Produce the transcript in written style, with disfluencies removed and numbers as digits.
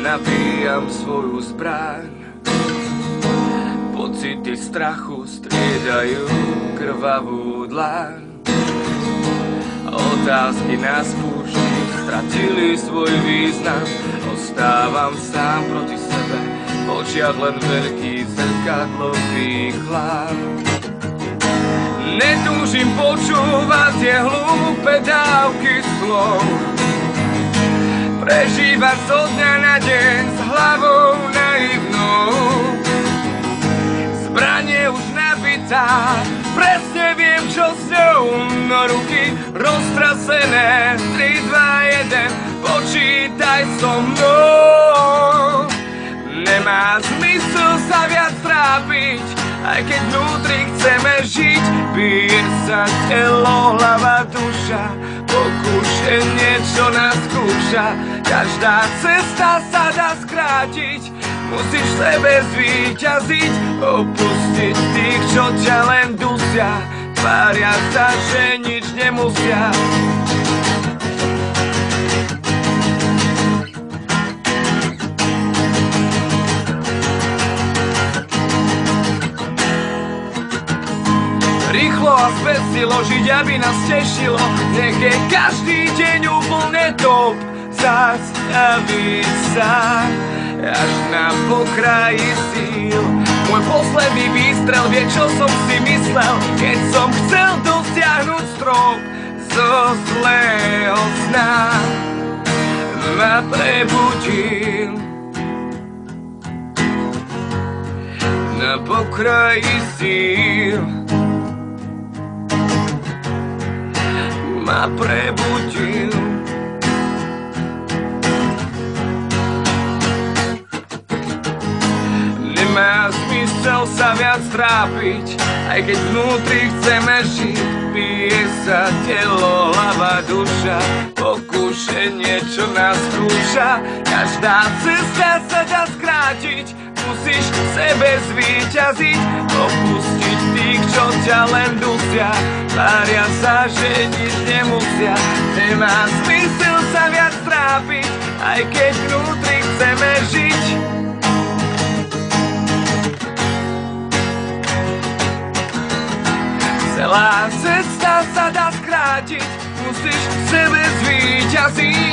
Nabíjam svoju zbraň, pocity strachu striedajú krvavú dlaň. Otázky na spúšti stratili svoj význam. Ostávam sám proti sebe, v očiach len veľký zrkadlový chlad. Netúžim počúvať tie hlúpe dávky slov, prežívať zo dňa na deň s hlavou naivnou. Zbraň je už nabitá, presne viem, čo s ňou, no ruky roztrasené. 3, 2, 1, počítaj so mnou. Nemá zmysel sa viac trápiť, aj keď vnútri chceme žiť. Bije sa telo, hlava, duša, pokušenie, čo nás skúša. Každá cesta sa dá skrátiť, musíš v sebe zvíťaziť, opustiť tých, čo ťa len dusia, tvária sa, že nič nemusia. Rýchlo a zvesilo žiť, aby nás tešilo, nech je každý deň úplne top. Zastaviť sa až na pokraji síl. Môj posledný výstrel vie, čo som si myslel, keď som chcel dosiahnuť strop. Zo zlého sna ma prebudil na pokraji síl. Ma prebudil. Nemá zmysel sa viac trápiť, aj keď vnútri chceme žiť. Bije sa telo, hlava, duša, pokušenie, čo nás skúša. Každá cesta sa dá skrátiť, musíš v sebe zvíťaziť, opustiť tých, čo ťa len dusia, tvária sa, že nič nemusia. Nemá zmysel sa viac trápiť, aj keď vnútri chceme žiť. Celá cesta sa dá skrátiť, musíš v sebe zvíťaziť.